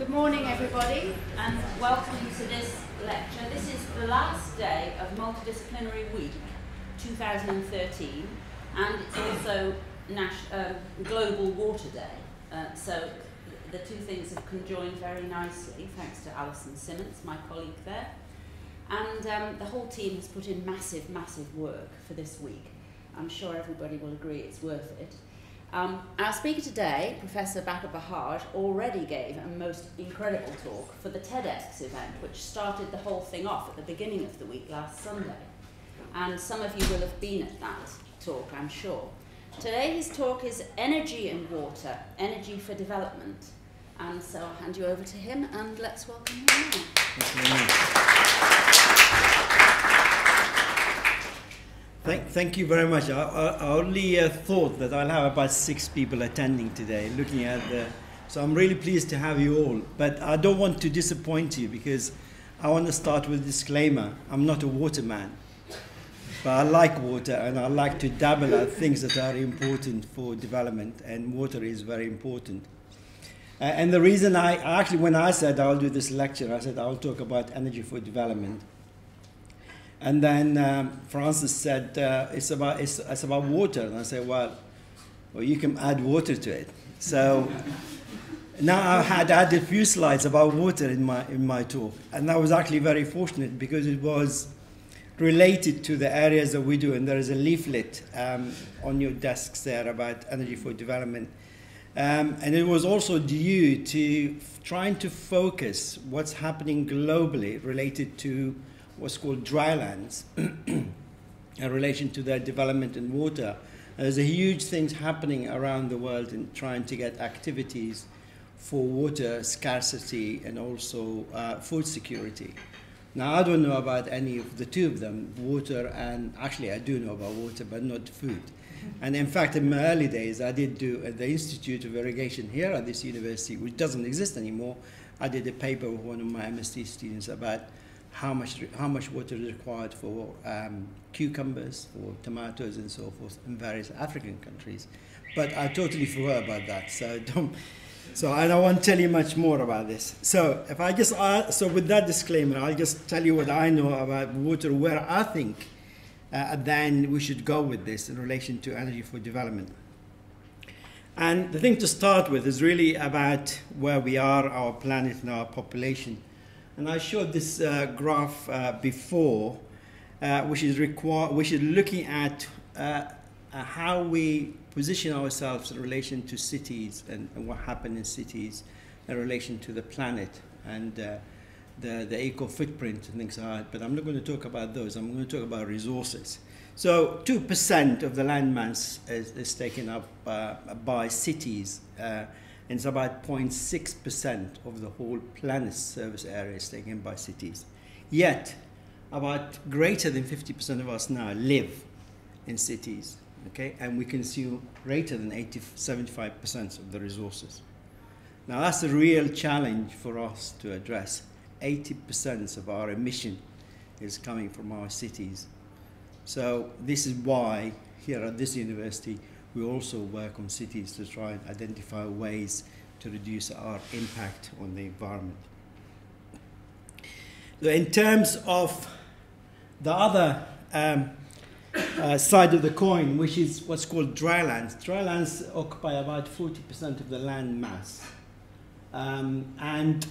Good morning, everybody, and welcome to this lecture. This is the last day of Multidisciplinary Week 2013, and it's also Global Water Day. So the two things have conjoined very nicely, thanks to Alison Simmons, my colleague there. And the whole team has put in massive, massive work for this week. I'm sure everybody will agree it's worth it. Our speaker today, Professor AbuBakr Bahaj, already gave a most incredible talk for the TEDx event, which started the whole thing off at the beginning of the week last Sunday. And some of you will have been at that talk, I'm sure. Today his talk is Energy and Water, Energy for Development. And so I'll hand you over to him, and let's welcome him now. Thank you very much. Thank you very much. I only thought that I'll have about 6 people attending today, looking at so I'm really pleased to have you all. But I don't want to disappoint you, because I want to start with a disclaimer. I'm not a waterman, but I like water, and I like to dabble at things that are important for development, and water is very important. And the reason when I said I'll do this lecture, I said I'll talk about energy for development. And then Francis said, it's about water. And I said, well, you can add water to it. So now I had added a few slides about water in my talk. And I was actually very fortunate, because it was related to the areas that we do. And there is a leaflet on your desks there about energy for development. And it was also due to trying to focus what's happening globally related to what's called Drylands in relation to their development in water. There's a huge things happening around the world in trying to get activities for water scarcity and also food security. Now, I don't know about any of the two of them, water, and actually I do know about water, but not food. And in fact, in my early days, I did do at the Institute of Irrigation here at this university, which doesn't exist anymore. I did a paper with one of my MSc students about how much water is required for cucumbers, for tomatoes, and so forth in various African countries. But I totally forgot about that, so I don't want to tell you much more about this. So if I just so with that disclaimer, I'll just tell you what I know about water, where I think then we should go with this in relation to energy for development. And the thing to start with is really about where we are, our planet and our population. And I showed this graph before, which is looking at how we position ourselves in relation to cities and what happened in cities in relation to the planet and the eco footprint and things like that. But I'm not going to talk about those. I'm going to talk about resources. So 2% of the landmass is taken up by cities. And it's about 0.6% of the whole planet's surface area is taken by cities. Yet, about greater than 50% of us now live in cities, okay? And we consume greater than 75% of the resources. Now, that's a real challenge for us to address. 80% of our emission is coming from our cities. So this is why here at this university, we also work on cities to try and identify ways to reduce our impact on the environment. So in terms of the other side of the coin, which is what's called drylands. Drylands occupy about 40% of the land mass. And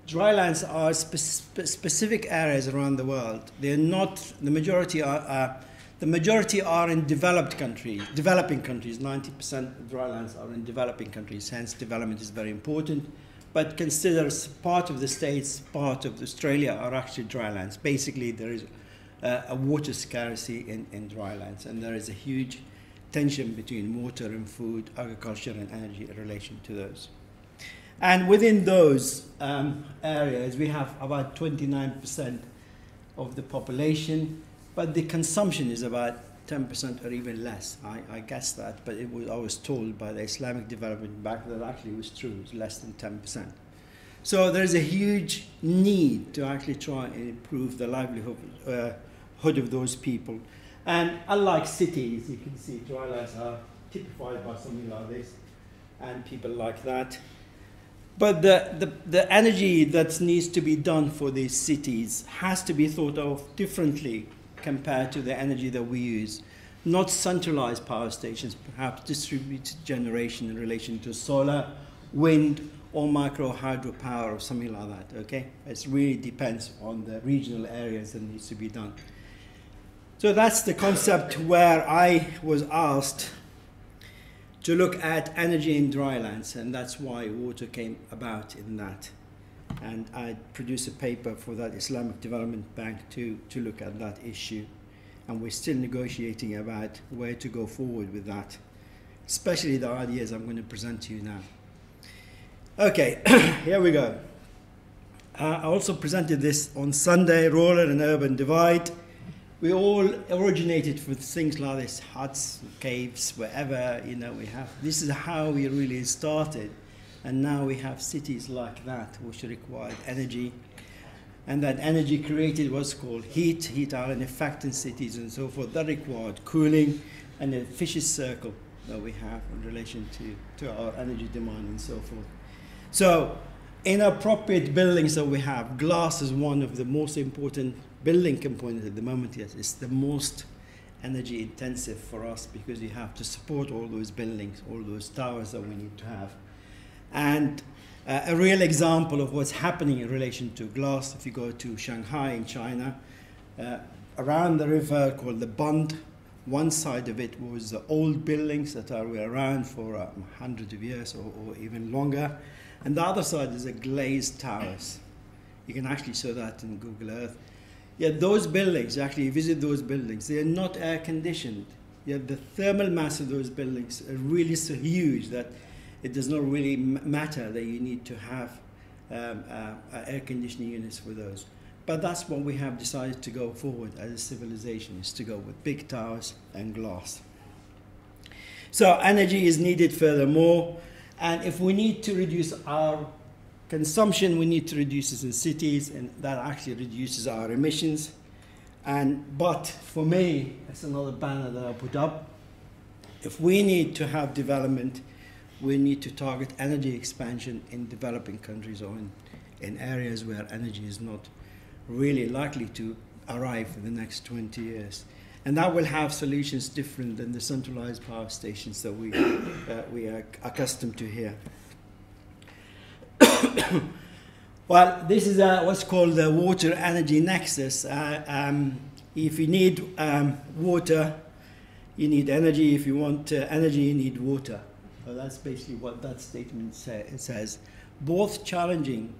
drylands are specific areas around the world. They're not, the majority are in developing countries. 90% of drylands are in developing countries, hence development is very important. But consider part of the states, part of Australia are actually drylands. Basically, there is a water scarcity in drylands, and there is a huge tension between water and food, agriculture and energy in relation to those. And within those areas, we have about 29% of the population, but the consumption is about 10% or even less. I guess that, but I was told by the Islamic Development Bank that actually was true. It's less than 10%. So there is a huge need to actually try and improve the livelihood of those people. And unlike cities, you can see drylands are typified by something like this, and people like that. But the energy that needs to be done for these cities has to be thought of differently compared to the energy that we use. Not centralized power stations, perhaps distributed generation in relation to solar, wind, or micro hydropower or something like that, okay? It really depends on the regional areas that needs to be done. So that's the concept where I was asked to look at energy in drylands, and that's why water came about in that. And I produced a paper for that Islamic Development Bank to look at that issue. And we're still negotiating about where to go forward with that, especially the ideas I'm going to present to you now. Okay, here we go. I also presented this on Sunday, rural and urban divide. We all originated with things like this, huts, caves, wherever, you know, we have. This is how we really started. And now we have cities like that, which required energy. And that energy created what's called heat island effect in cities and so forth. That required cooling and a vicious circle that we have in relation to our energy demand and so forth. So inappropriate buildings that we have, glass is one of the most important building components at the moment. Yes, it's the most energy intensive for us because you have to support all those buildings, all those towers that we need to have. And a real example of what's happening in relation to glass, if you go to Shanghai in China, around the river called the Bund, one side of it was the old buildings that are around for hundreds of years or even longer, and the other side is the glazed towers. You can actually show that in Google Earth. Yet those buildings, actually visit those buildings, they are not air conditioned. Yet the thermal mass of those buildings are really so huge that it does not really matter that you need to have air conditioning units for those. But that's what we have decided to go forward as a civilization, is to go with big towers and glass. So energy is needed furthermore, and if we need to reduce our consumption, we need to reduce it in cities, and that actually reduces our emissions. But for me, it's another banner that I put up. If we need to have development, we need to target energy expansion in developing countries or in areas where energy is not really likely to arrive in the next 20 years. And that will have solutions different than the centralized power stations that we are accustomed to here. Well, this is what's called the water energy nexus. If you need water, you need energy. If you want energy, you need water. So that's basically what that statement says. Both challenging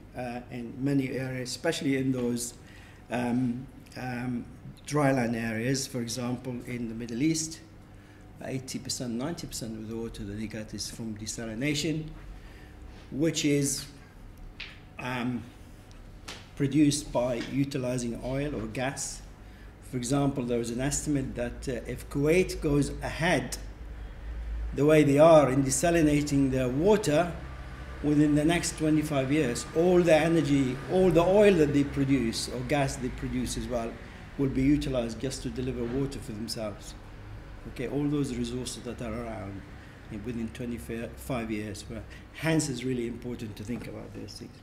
in many areas, especially in those dryland areas. For example, in the Middle East, 80%, 90% of the water that they get is from desalination, which is produced by utilizing oil or gas. For example, there was an estimate that if Kuwait goes ahead the way they are in desalinating their water, within the next 25 years, all the energy, all the oil that they produce, or gas they produce as well, will be utilized just to deliver water for themselves. Okay, all those resources that are around within 25 years. Hence, it's really important to think about those things.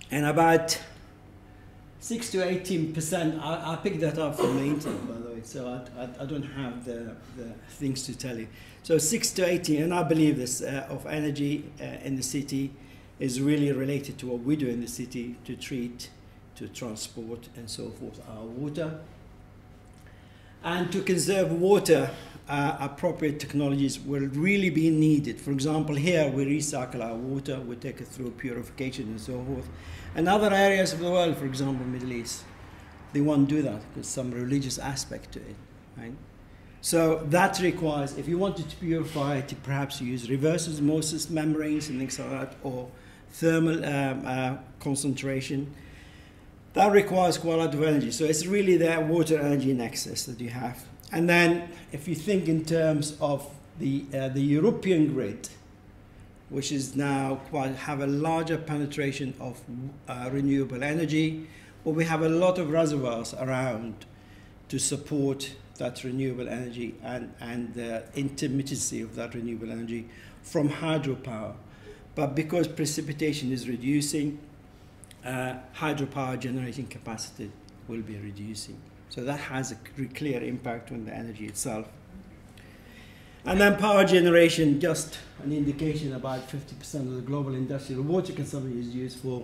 And about 6 to 18%, I picked that up from the internet, by the way, so I don't have the things to tell you. So 6 to 18, and I believe this, of energy in the city is really related to what we do in the city to treat, to transport, and so forth, our water. And to conserve water, appropriate technologies will really be needed. For example, here we recycle our water, we take it through purification and so forth. And other areas of the world, for example, Middle East, they won't do that. There's some religious aspect to it, right? So that requires, if you wanted to purify it, perhaps you use reverse osmosis membranes and things like that, or thermal concentration. That requires quite a lot of energy. So it's really the water energy nexus that you have. And then if you think in terms of the European grid, which is now have a larger penetration of renewable energy, but we have a lot of reservoirs around to support that renewable energy and the intermittency of that renewable energy from hydropower. but because precipitation is reducing, hydropower generating capacity will be reducing. So that has a clear impact on the energy itself. And then power generation, just an indication, about 50% of the global industrial water consumption is used for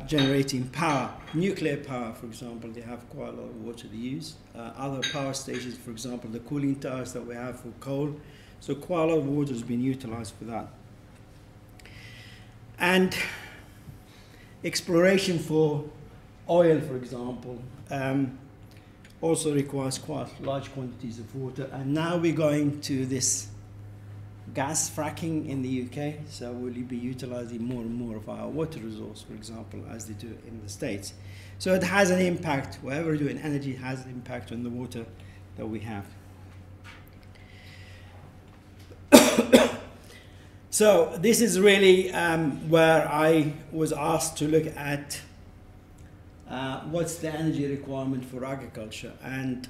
generating power. Nuclear power, for example, they have quite a lot of water to use. Other power stations, for example, the cooling towers that we have for coal, so quite a lot of water has been utilized for that. And exploration for oil, for example, also requires quite large quantities of water. And now we're going to this gas fracking in the UK, so we'll be utilizing more and more of our water resource, for example, as they do in the States. So it has an impact. Whatever we do in energy has an impact on the water that we have. So this is really where I was asked to look at what's the energy requirement for agriculture, and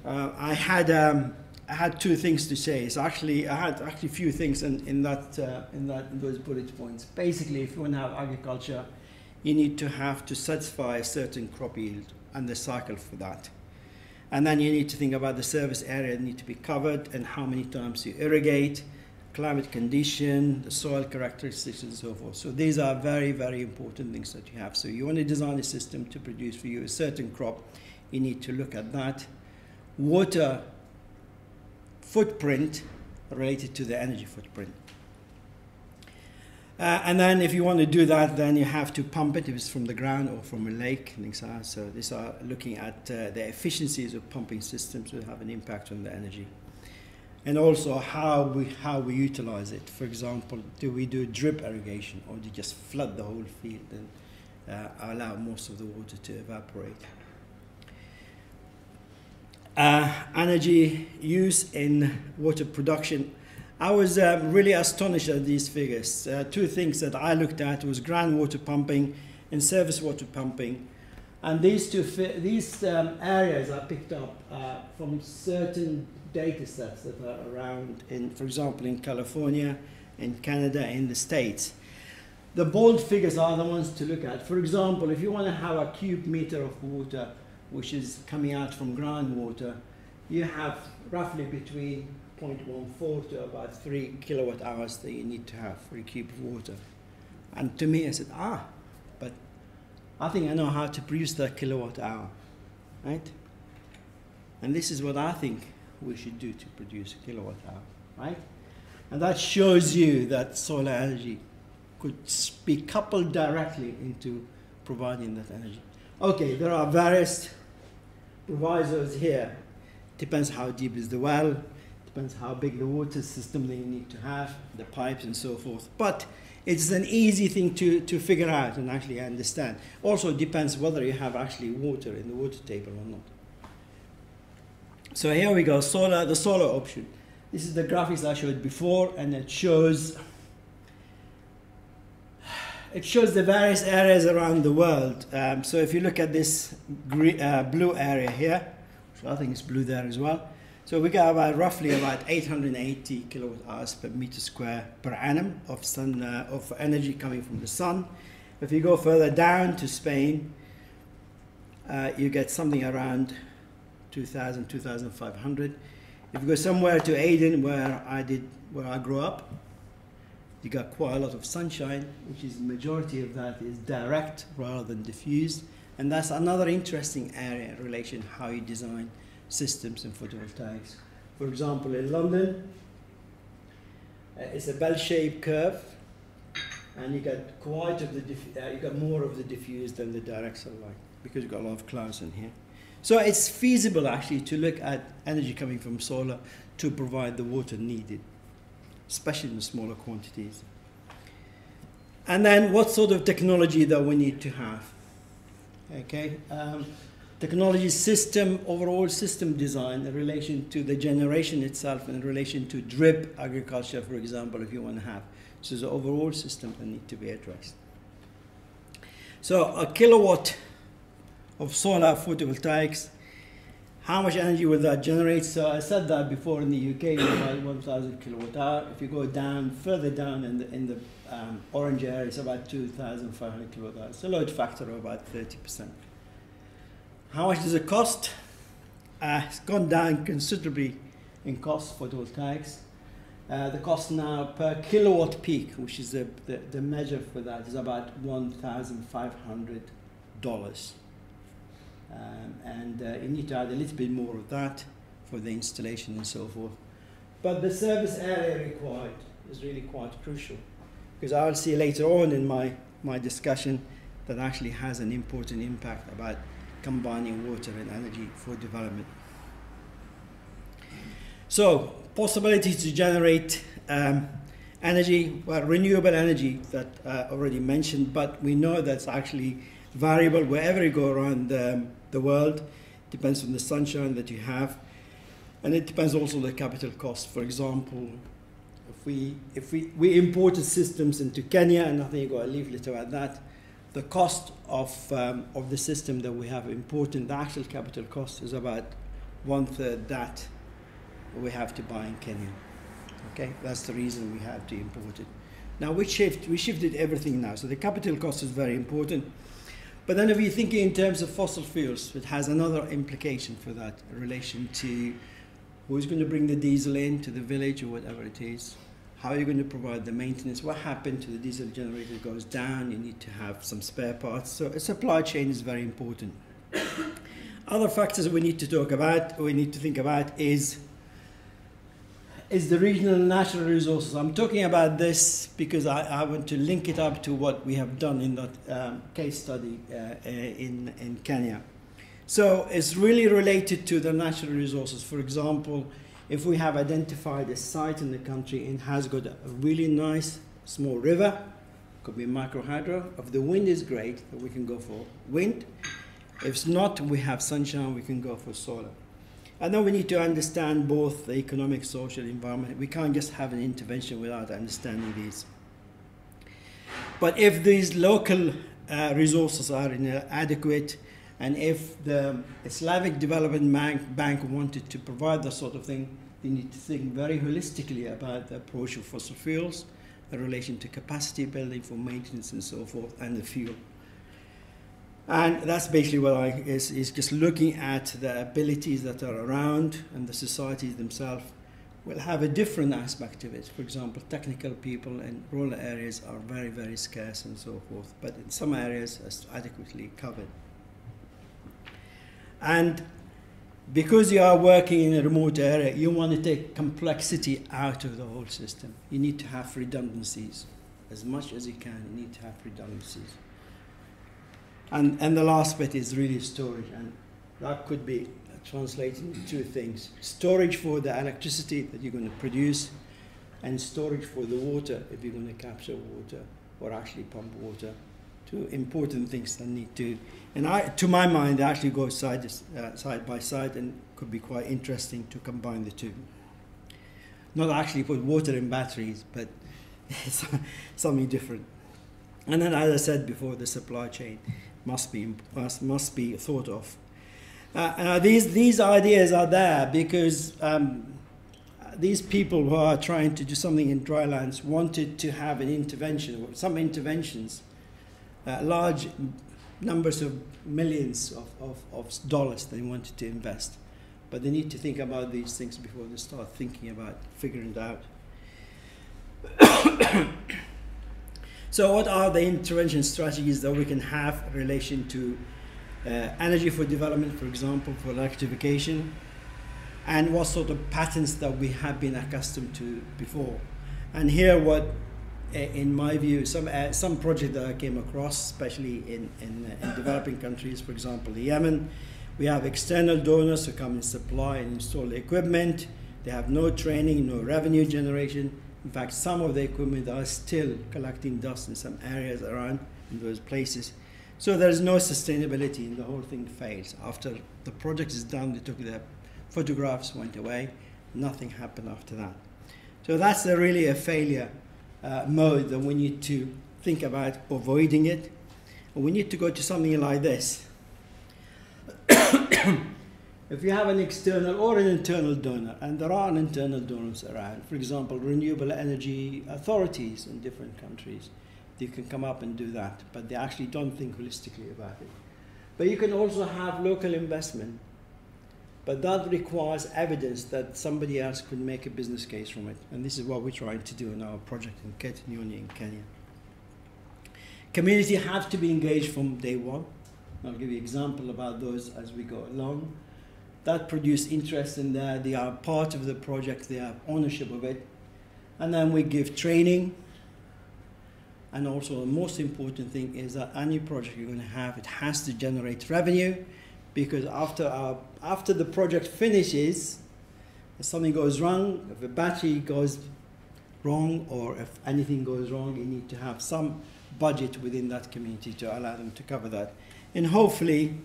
I had two things to say. So actually, I had a few things in those bullet points. Basically, if you want to have agriculture, you need to have to satisfy a certain crop yield and the cycle for that, and then you need to think about the service area that need to be covered and how many times you irrigate, climate condition, the soil characteristics, and so forth. So these are very, very important things that you have. So you want to design a system to produce for you a certain crop, you need to look at that. Water footprint related to the energy footprint. And then if you want to do that, then you have to pump it if it's from the ground or from a lake. So these are looking at the efficiencies of pumping systems will have an impact on the energy. And also how we utilize it. For example, do we do drip irrigation, or do you just flood the whole field and allow most of the water to evaporate? Energy use in water production. I was really astonished at these figures. Two things that I looked at was groundwater pumping and surface water pumping. And these areas I picked up from certain data sets that are around, for example, in California, in Canada, in the States. The bold figures are the ones to look at. For example, if you want to have a cube meter of water, which is coming out from groundwater, you have roughly between 0.14 to about 3 kilowatt hours that you need to have for a cube of water. And to me, I said, but I think I know how to produce that kilowatt hour, right? And this is what I think we should do to produce a kilowatt hour, right? And that shows you that solar energy could be coupled directly into providing that energy. Okay, there are various provisos here. Depends how deep is the well, depends how big the water system that you need to have, the pipes and so forth. But it's an easy thing to figure out and actually understand. Also, it depends whether you have actually water in the water table or not. So here we go, the solar option. This is the graphics I showed before, and it shows the various areas around the world. So if you look at this blue area here, so I think it's blue there as well. So we got roughly about 880 kilowatt hours per meter square per annum of energy coming from the sun. If you go further down to Spain, you get something around 2,000, 2,500. If you go somewhere to Aden, where I grew up, you got quite a lot of sunshine, which is the majority of that is direct rather than diffused, and that's another interesting area in relation to how you design systems in photovoltaics. For example, in London, it's a bell-shaped curve, and you got more of the diffused than the direct sunlight because you've got a lot of clouds in here. So it's feasible actually to look at energy coming from solar to provide the water needed, especially in smaller quantities. And then what sort of technology that we need to have? Okay, technology system, overall system design in relation to the generation itself, in relation to drip agriculture, for example, if you want to have. So the overall system that need to be addressed. So a kilowatt of solar photovoltaics How much energy will that generate? So I said that before in the UK, about 1,000 kilowatt hour. If you go down, further down in the orange area, it's about 2,500 kilowatt hours. It's a load factor of about 30%. How much does it cost? It's gone down considerably in cost for photovoltaics. The cost now per kilowatt peak, which is the measure for that, is about $1,500. And you need to add a little bit more of that for the installation and so forth. But the service area required is really quite crucial, because I will see later on in my discussion that actually has an important impact about combining water and energy for development. So, possibilities to generate energy, well, renewable energy that I already mentioned, but we know that's actually variable wherever you go around the world. Depends on the sunshine that you have, and it depends also on the capital cost. For example, if we imported systems into Kenya, and I think you got a leaflet about that, the cost of the system that we have imported, the actual capital cost is about 1/3 that we have to buy in Kenya. Okay, that's the reason we have to import it. Now we shifted everything now, so the capital cost is very important. But then if you're thinking in terms of fossil fuels, it has another implication for that in relation to who's going to bring the diesel in to the village or whatever it is. How are you going to provide the maintenance? What happened to the diesel generator goes down? You need to have some spare parts. So a supply chain is very important. Other factors we need to talk about, we need to think about is the regional and natural resources. I'm talking about this because I want to link it up to what we have done in that case study in Kenya. So it's really related to the natural resources. For example, if we have identified a site in the country and has got a really nice small river, could be micro hydro. If the wind is great, we can go for wind. If it's not, we have sunshine, we can go for solar. And then we need to understand both the economic, social, environment. We can't just have an intervention without understanding these. But if these local resources are inadequate, and if the Islamic Development Bank wanted to provide that sort of thing, they need to think very holistically about the approach of fossil fuels in relation to capacity building for maintenance and so forth, and the fuel. And that's basically what is just looking at the abilities that are around, and the societies themselves will have a different aspect of it. For example, technical people in rural areas are very, very scarce and so forth, but in some areas it's adequately covered. And because you are working in a remote area, you want to take complexity out of the whole system. You need to have redundancies. As much as you can, you need to have redundancies. And the last bit is really storage, and that could be translated into two things. Storage for the electricity that you're going to produce, and storage for the water if you're going to capture water or actually pump water. Two important things that need to, and to my mind, they actually go side by side, and could be quite interesting to combine the two. Not actually put water in batteries, but it's something different. And then, as I said before, the supply chain must be thought of. These ideas are there because these people who are trying to do something in Drylands wanted to have an intervention, or some interventions, large numbers of millions of dollars they wanted to invest. But they need to think about these things before they start thinking about figuring it out. So what are the intervention strategies that we can have in relation to energy for development, for example, for electrification, and what sort of patterns that we have been accustomed to before? And here what, in my view, some project that I came across, especially in developing countries, for example, Yemen, we have external donors who come and supply and install the equipment. They have no training, no revenue generation. In fact, some of the equipment are still collecting dust in some areas around in those places. So there is no sustainability, and the whole thing fails. After the project is done, they took their photographs, went away, nothing happened after that. So that's really a failure mode that we need to think about avoiding it. And we need to go to something like this. if you have an external or an internal donor, and there are internal donors around, for example, renewable energy authorities in different countries, you can come up and do that, but they actually don't think holistically about it. But you can also have local investment, but that requires evidence that somebody else could make a business case from it, and this is what we're trying to do in our project in Ketenyoni in Kenya. Community have to be engaged from day one. I'll give you an example about those as we go along. That produce interest in that, they are part of the project, they have ownership of it. And then we give training. And also the most important thing is that any project you're going to have, it has to generate revenue, because after the project finishes, if something goes wrong, if a battery goes wrong, or if anything goes wrong, you need to have some budget within that community to allow them to cover that. And hopefully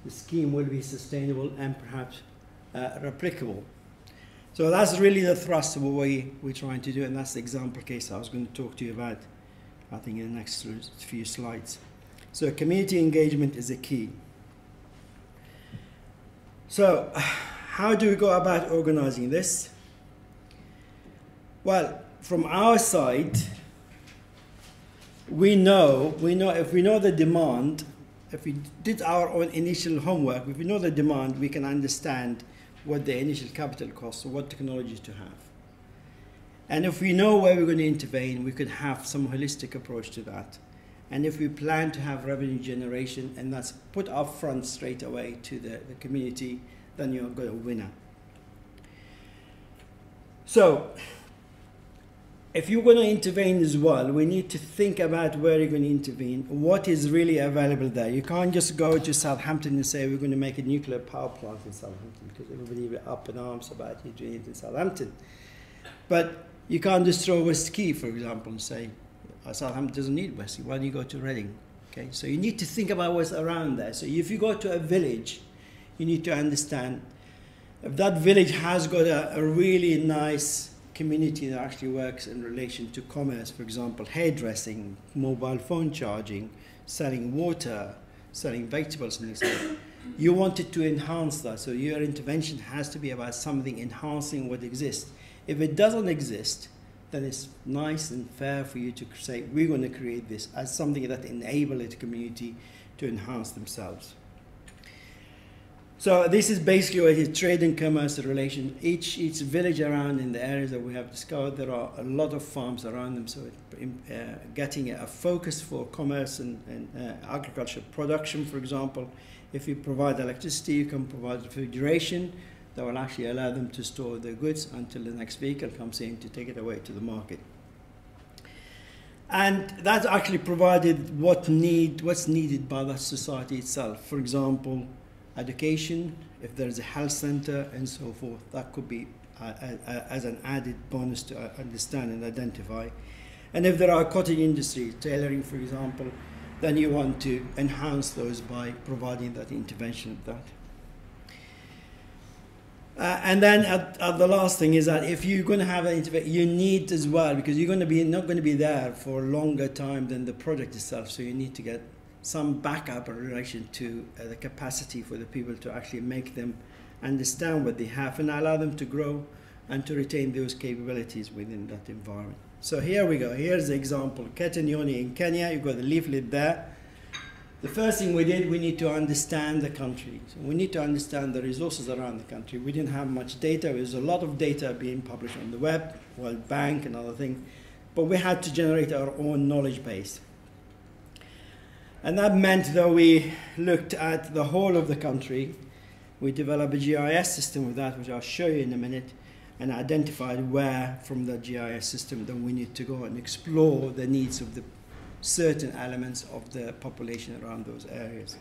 the scheme will be sustainable and perhaps replicable. So that's really the thrust of what we're trying to do, and that's the example case I was going to talk to you about, I think, in the next few slides. So community engagement is a key. So how do we go about organizing this? Well, from our side, we know if we know the demand, if we did our own initial homework, if we know the demand, we can understand what the initial capital costs or what technologies to have. And if we know where we're going to intervene, we could have some holistic approach to that. And if we plan to have revenue generation, and that's put up front straight away to the community, then you're going to winner. So if you're going to intervene as well, we need to think about where you're going to intervene, what is really available there. You can't just go to Southampton and say we're going to make a nuclear power plant in Southampton, because everybody will be up in arms about you doing it in Southampton. But you can't just throw West Key, for example, and say Southampton doesn't need West Key. Why do you go to Reading? Okay, so you need to think about what's around there. So if you go to a village, you need to understand if that village has got a really nice community that actually works in relation to commerce, for example, hairdressing, mobile phone charging, selling water, selling vegetables and things like that. You wanted to enhance that, so your intervention has to be about something enhancing what exists. If it doesn't exist, then it's nice and fair for you to say, we're going to create this as something that enables the community to enhance themselves. So this is basically what is trade and commerce relation. Each village around in the areas that we have discovered, there are a lot of farms around them, so getting a focus for commerce and agriculture production, for example. If you provide electricity, you can provide refrigeration that will actually allow them to store their goods until the next vehicle comes in to take it away to the market. And that's actually provided what's needed by the society itself. For example, education, if there's a health center and so forth, that could be as an added bonus to understand and identify. And if there are cottage industry, tailoring, for example, then you want to enhance those by providing that intervention of that. And then at the last thing is that if you're going to have an intervention, you need as well, because you're going to be not going to be there for a longer time than the project itself, so you need to get some backup in relation to the capacity for the people to actually make them understand what they have and allow them to grow and to retain those capabilities within that environment. So here we go. Here's the example. Ketenyoni in Kenya, you've got the leaflet there. The first thing we did, we need to understand the country. So we need to understand the resources around the country. We didn't have much data. There was a lot of data being published on the web, World Bank and other things, but we had to generate our own knowledge base. And that meant that we looked at the whole of the country. We developed a GIS system with that, which I'll show you in a minute, and identified where from the GIS system that we need to go and explore the needs of the certain elements of the population around those areas.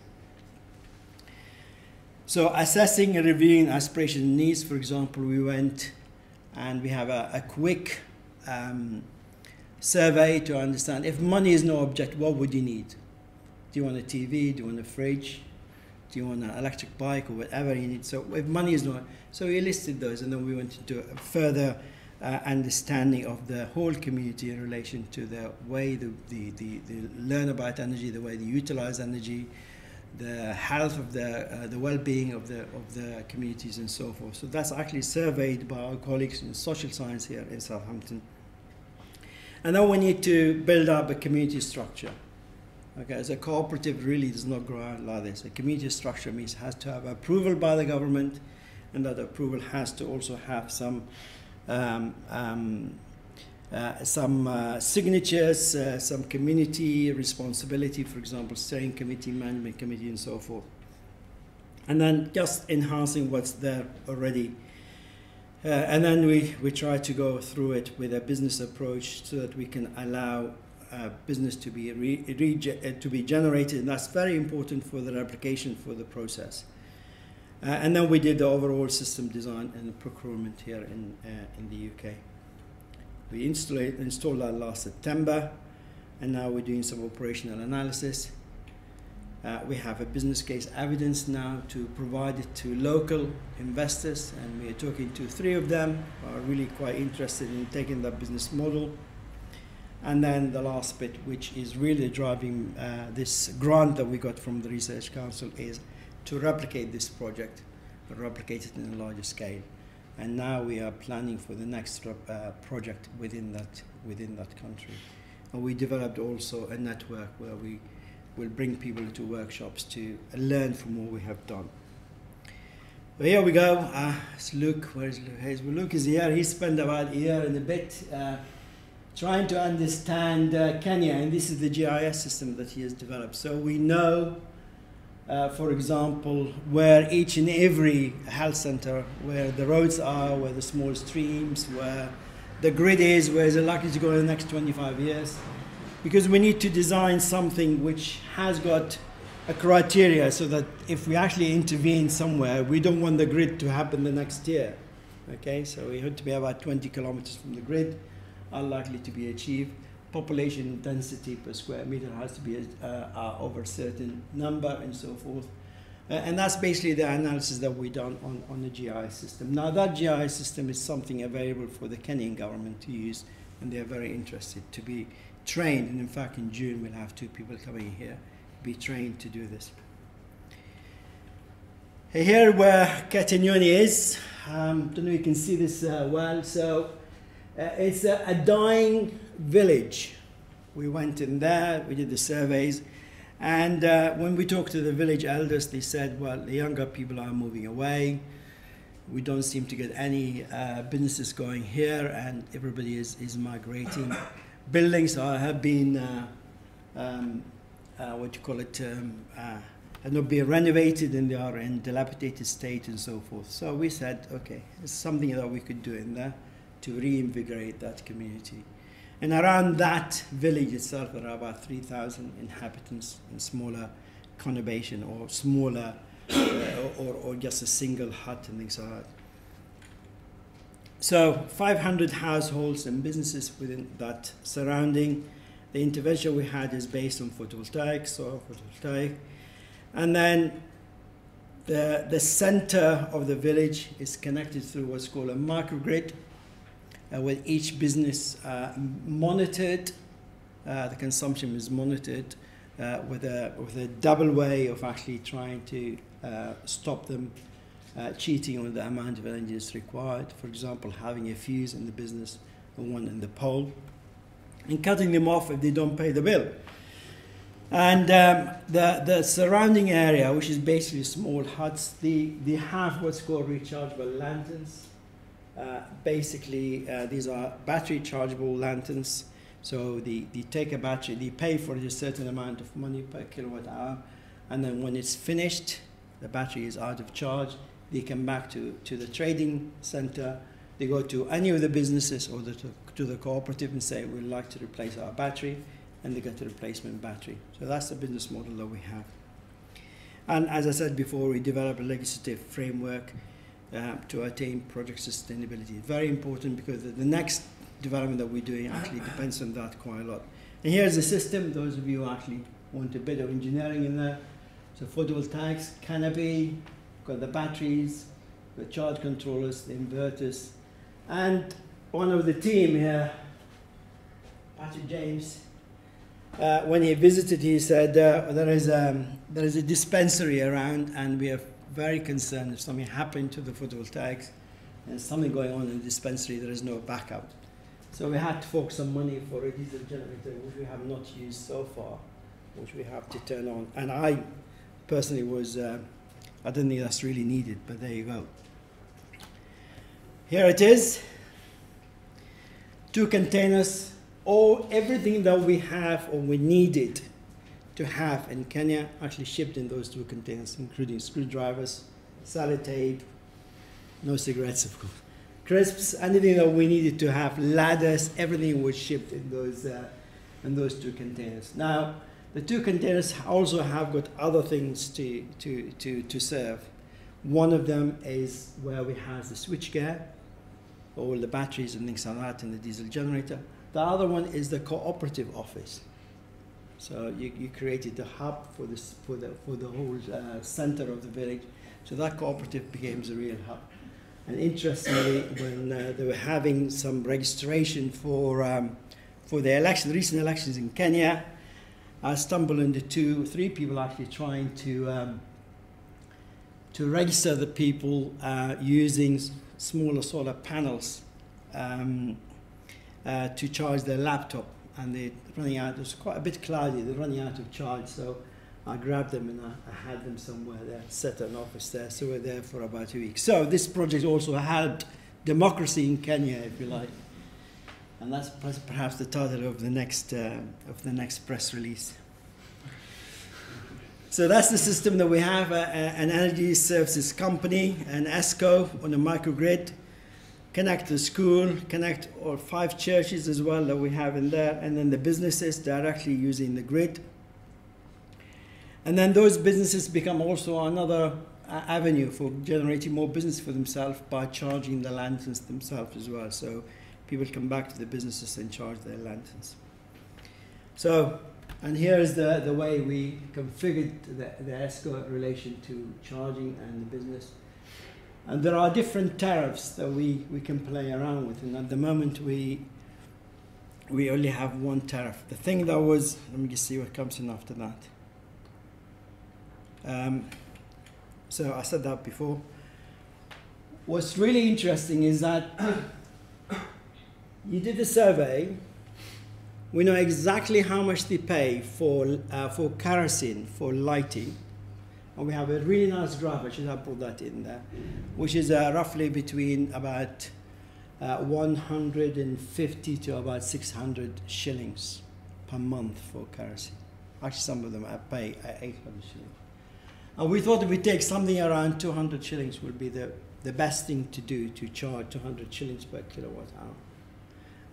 So assessing and reviewing aspiration and needs, for example, we went and we have a quick survey to understand if money is no object, what would you need? Do you want a TV? Do you want a fridge? Do you want an electric bike or whatever you need? So if money is not, so we listed those, and then we went into a further understanding of the whole community in relation to the way they learn about energy, the way they utilize energy, the health of the well-being of the communities and so forth. So that's actually surveyed by our colleagues in social science here in Southampton. And then we need to build up a community structure. Okay, as a cooperative really does not grow out like this. A community structure means it has to have approval by the government, and that approval has to also have some signatures, some community responsibility, for example, steering committee, management committee, and so forth. And then just enhancing what's there already. And then we try to go through it with a business approach so that we can allow business to be generated, and that's very important for the replication for the process. And then we did the overall system design and procurement here in the UK. We installed that last September, and now we're doing some operational analysis. We have a business case evidence now to provide it to local investors, and we are talking to 3 of them who are really quite interested in taking that business model. And then the last bit, which is really driving this grant that we got from the Research Council, is to replicate this project, but replicate it in a larger scale. And now we are planning for the next project within that country. And we developed also a network where we will bring people to workshops to learn from what we have done. So here we go. It's Luke. Where is Luke? Luke is here. He spent about a year and a bit trying to understand Kenya, and this is the GIS system that he has developed. So we know, for example, where each and every health center, where the roads are, where the small streams, where the grid is, where is it likely to go in the next 25 years. Because we need to design something which has got a criteria so that if we actually intervene somewhere, we don't want the grid to happen the next year. Okay, so we have to be about 20 kilometers from the grid, unlikely to be achieved. Population density per square meter has to be over a certain number and so forth. And that's basically the analysis that we've done on the GIS system. Now that GIS system is something available for the Kenyan government to use, and they're very interested to be trained. And in fact, in June, we'll have 2 people coming here to be trained to do this. Here where Katanyoni is, don't know if you can see this well. So it's a dying village. We went in there, we did the surveys, and when we talked to the village elders, they said, well, the younger people are moving away. We don't seem to get any businesses going here, and everybody is migrating. Buildings have been, what you call it, have not been renovated, and they are in dilapidated state and so forth. So we said, okay, it's something that we could do in there to reinvigorate that community. And around that village itself, there are about 3,000 inhabitants in smaller conurbation or smaller, or just a single hut and things like that. So 500 households and businesses within that surrounding. The intervention we had is based on photovoltaic, solar photovoltaic. And then the center of the village is connected through what's called a microgrid, with each business monitored. The consumption is monitored with a double way of actually trying to stop them cheating on the amount of energy that's required. For example, having a fuse in the business and one in the pole, and cutting them off if they don't pay the bill. And the surrounding area, which is basically small huts, they have what's called rechargeable lanterns. Basically, these are battery chargeable lanterns. So they take a battery, they pay for a certain amount of money per kilowatt hour, and then when it's finished, the battery is out of charge, they come back to the trading center, they go to any of the businesses or to the cooperative and say, we'd like to replace our battery, and they get a replacement battery. So that's the business model that we have. And as I said before, we develop a legislative framework to attain project sustainability. Very important, because the next development that we're doing actually depends on that quite a lot. And here's the system, those of you who actually want a bit of engineering in there. So photovoltaics, canopy, got the batteries, the charge controllers, the inverters, and one of the team here, Patrick James, when he visited, he said there is a dispensary around, and we are very concerned if something happened to the photovoltaics and something going on in the dispensary, there is no backup. So we had to fork some money for a diesel generator, which we have not used so far, which we have to turn on. And I personally was, I don't think that's really needed, but there you go. Here it is. 2 containers, everything that we have or we needed to have in Kenya actually shipped in those 2 containers, including screwdrivers, sellotape, no cigarettes of course, crisps, anything that we needed to have, ladders, everything was shipped in those 2 containers. Now, the 2 containers also have got other things to serve. One of them is where we have the switchgear, all the batteries and things like that in the diesel generator. The other one is the cooperative office. So you created the hub for the whole center of the village. So that cooperative became the real hub. And interestingly, when they were having some registration for the recent elections in Kenya, I stumbled into 3 people actually trying to register the people using smaller solar panels to charge their laptop, and they're running out. It was quite a bit cloudy. They're running out of charge, so I grabbed them and I had them somewhere there, set an office there. So we're there for about 2 weeks. So this project also helped democracy in Kenya, if you like, and that's perhaps the title of the next press release. So that's the system that we have, an energy services company, an ESCO on a microgrid, connect the school, connect all 5 churches as well that we have in there, and then the businesses directly using the grid. And then those businesses become also another avenue for generating more business for themselves by charging the lanterns themselves as well. So people come back to the businesses and charge their lanterns. So, and here is the way we configured the ESCO in relation to charging and the business. And there are different tariffs that we can play around with. And at the moment, we only have 1 tariff. The thing that was, let me just see what comes in after that. So I said that before. What's really interesting is that you did a survey. We know exactly how much they pay for kerosene, for lighting. And we have a really nice graph, I should have put that in there, which is roughly between about 150 to about 600 shillings per month for kerosene. Actually, some of them I pay 800 shillings. And we thought if we take something around 200 shillings would be the best thing to do, to charge 200 shillings per kilowatt hour.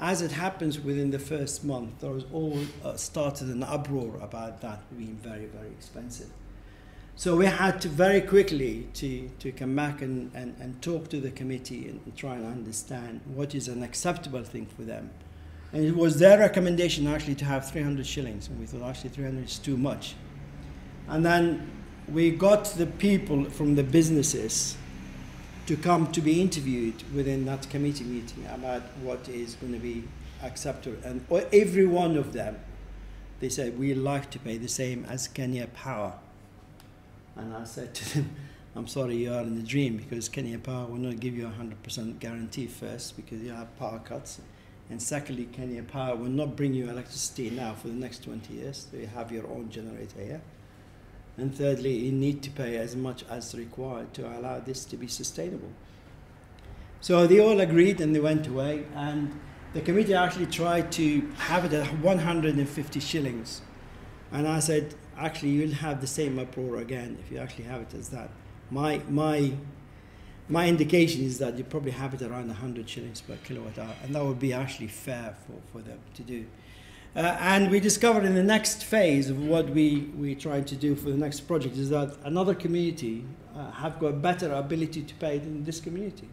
As it happens, within the first month, there was all started an uproar about that being very, very expensive. So we had to very quickly to come back and talk to the committee and try and understand what is an acceptable thing for them. And it was their recommendation actually to have 300 shillings. And we thought actually 300 is too much. And then we got the people from the businesses to come to be interviewed within that committee meeting about what is going to be acceptable. And every one of them, they said, we'd like to pay the same as Kenya Power. And I said to them, I'm sorry, you are in the dream, because Kenya Power will not give you 100% guarantee first, because you have power cuts. And secondly, Kenya Power will not bring you electricity now for the next 20 years. So you have your own generator here. And thirdly, you need to pay as much as required to allow this to be sustainable. So they all agreed and they went away. And the committee actually tried to have it at 150 shillings. And I said, actually, you'll have the same uproar again if you actually have it as that. My indication is that you probably have it around 100 shillings per kilowatt hour, and that would be actually fair for them to do. And we discovered in the next phase of what we tried to do for the next project is that another community have got better ability to pay than this community.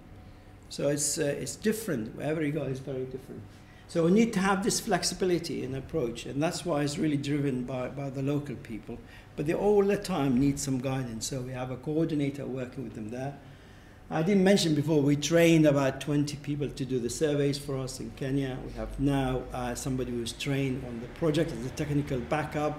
So it's different. Wherever you go, it's very different. So we need to have this flexibility in approach, and that's why it's really driven by the local people. But they all the time need some guidance. So we have a coordinator working with them there. I didn't mention before, we trained about 20 people to do the surveys for us in Kenya. We have now somebody who's trained on the project as a technical backup,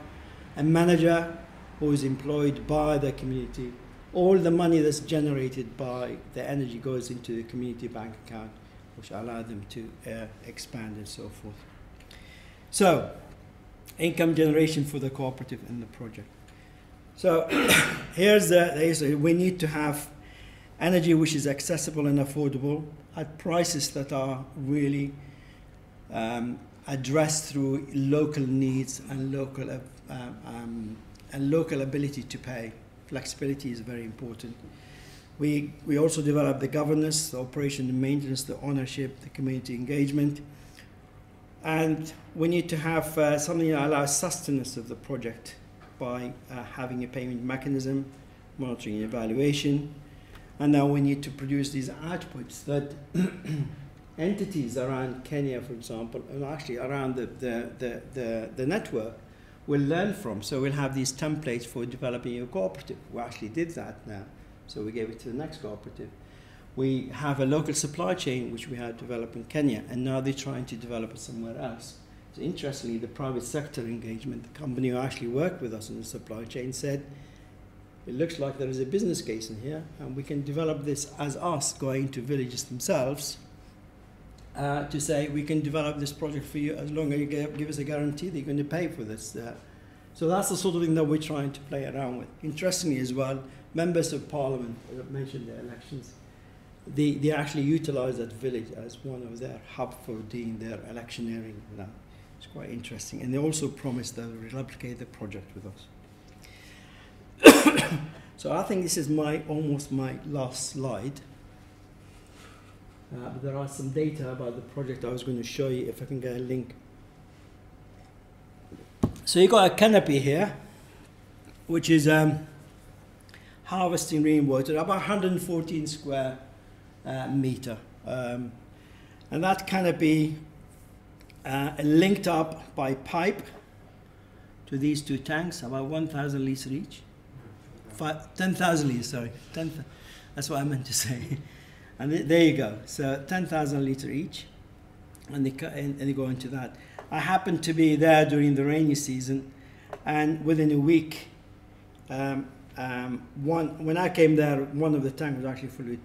a manager who is employed by the community. All the money that's generated by the energy goes into the community bank account, which allow them to expand and so forth. So, income generation for the cooperative and the project. So, here's the we need to have energy which is accessible and affordable at prices that are really addressed through local needs and local ability to pay. Flexibility is very important. We also develop the governance, the operation and maintenance, the ownership, the community engagement. And we need to have something that allows sustenance of the project by having a payment mechanism, monitoring and evaluation. And now we need to produce these outputs that entities around Kenya, for example, and actually around the network will learn from. So we'll have these templates for developing a cooperative. We actually did that now. So we gave it to the next cooperative. We have a local supply chain which we had developed in Kenya, and now they're trying to develop it somewhere else. So interestingly, the private sector engagement, the company who actually worked with us in the supply chain said, it looks like there is a business case in here, and we can develop this as us going to villages themselves to say, we can develop this project for you as long as you give us a guarantee that you're going to pay for this. So that's the sort of thing that we're trying to play around with. Interestingly as well, members of parliament, as I mentioned the elections, they actually utilize that village as one of their hub for doing their electioneering. It's quite interesting. And they also promised that they'll replicate the project with us. So I think this is almost my last slide. But there are some data about the project I was going to show you if I can get a link. So you got a canopy here, which is harvesting rainwater, about 114 square meter. And that canopy linked up by pipe to these two tanks, about 1,000 litres each. 10,000 litres, sorry. That's what I meant to say. And there you go. So 10,000 litres each, and they go into that. I happened to be there during the rainy season, and within a week, when I came there, one of the tanks was actually fully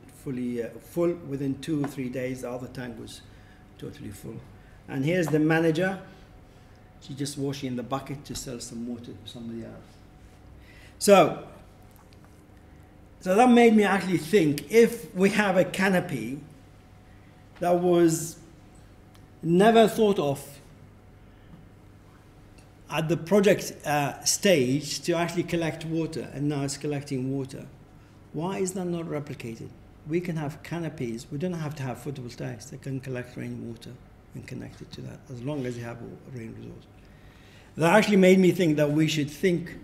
full. Within 2 or 3 days, the other tank was totally full. And here's the manager. She's just washing in the bucket to sell some water to somebody else. So that made me actually think, if we have a canopy that was never thought of at the project stage to actually collect water, and now it's collecting water, why is that not replicated? We can have canopies. We don't have to have photovoltaics that can collect rainwater and connect it to that, as long as you have a rain resource. That actually made me think that we should think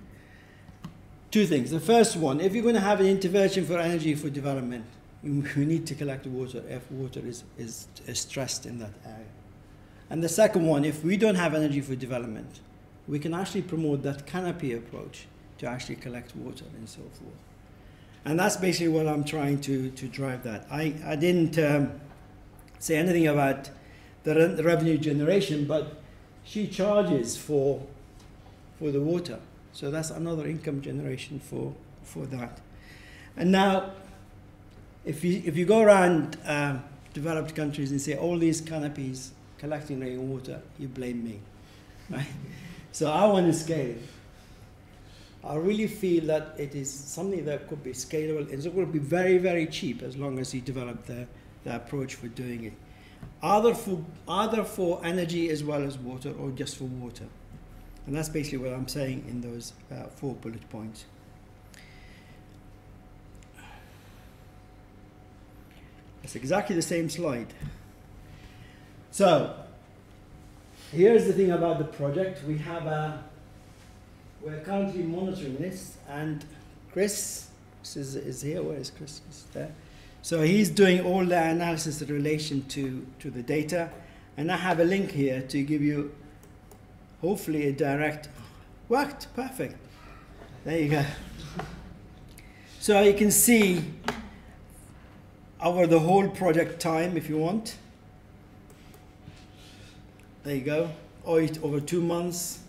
two things. The first one, if you're going to have an intervention for energy for development, you need to collect water if water is stressed in that area. And the second one, if we don't have energy for development, we can actually promote that canopy approach to actually collect water and so forth. And that's basically what I'm trying to drive that. I didn't say anything about the revenue generation, but she charges for the water. So that's another income generation for that. And now, if you go around developed countries and say all these canopies collecting rainwater, you blame me, right? So I want to scale it. I really feel that it is something that could be scalable. It's going to be very, very cheap as long as you develop the approach for doing it. Either for energy as well as water, or just for water. And that's basically what I'm saying in those 4 bullet points. It's exactly the same slide. So, here's the thing about the project. We're currently monitoring this, and Chris is here. Where is Chris? He's there. So he's doing all the analysis in relation to the data, and I have a link here to give you hopefully a direct. Worked perfect. There you go. So you can see over the whole project time if you want. There you go. Or it over 2 months,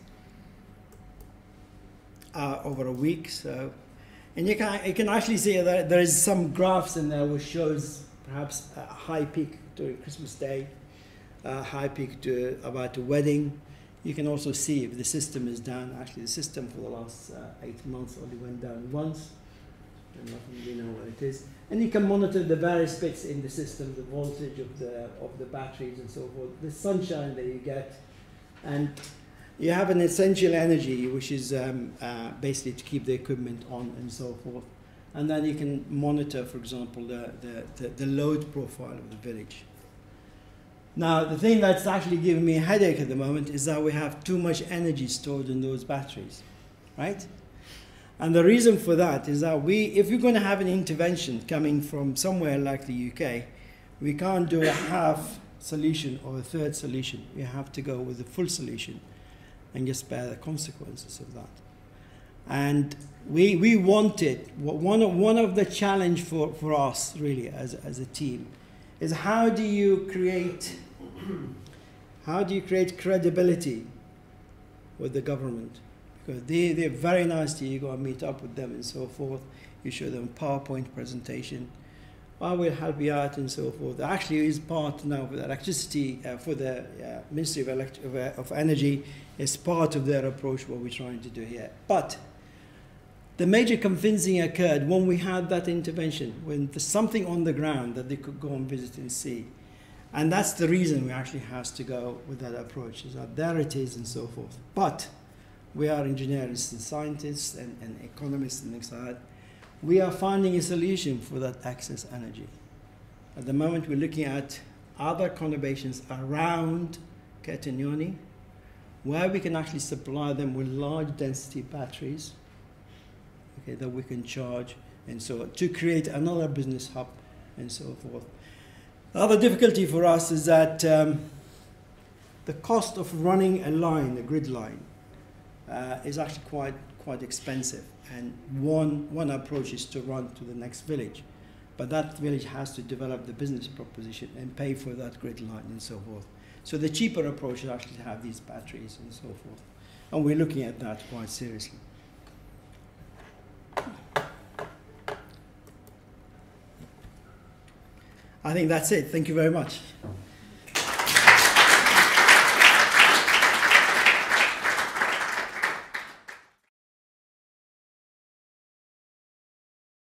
over a week. So, and you can actually see that there is some graphs in there which shows perhaps a high peak during Christmas Day, a high peak to about a wedding. You can also see if the system is down. Actually, the system for the last 8 months only went down once. And nothing really know what it is. And you can monitor the various bits in the system, the voltage of the batteries and so forth, the sunshine that you get, and you have an essential energy which is basically to keep the equipment on and so forth. And then you can monitor, for example, the load profile of the village. Now, the thing that's actually giving me a headache at the moment is that we have too much energy stored in those batteries, right? And the reason for that is that if you're going to have an intervention coming from somewhere like the UK, we can't do a half solution or a third solution. We have to go with the full solution and just bear the consequences of that. And we wanted, one of the challenge for us really as a team is how do you create credibility with the government? Because they're very nice to you. You go and meet up with them and so forth. You show them a PowerPoint presentation. I will help you out and so forth. Actually, is part now for the electricity, for the Ministry of Energy, is part of their approach, what we're trying to do here. But the major convincing occurred when we had that intervention, when there's something on the ground that they could go and visit and see. And that's the reason we actually have to go with that approach, is that there it is and so forth. But we are engineers and scientists and economists and things like that. We are finding a solution for that excess energy. At the moment, we're looking at other conurbations around Ketanyoni, where we can actually supply them with large density batteries, okay, that we can charge and so on, to create another business hub and so forth. The other difficulty for us is that the cost of running a line, a grid line, is actually quite expensive, and one approach is to run to the next village, but that village has to develop the business proposition and pay for that grid line and so forth. So the cheaper approach is actually to have these batteries and so forth, and we're looking at that quite seriously. I think that's it. Thank you very much.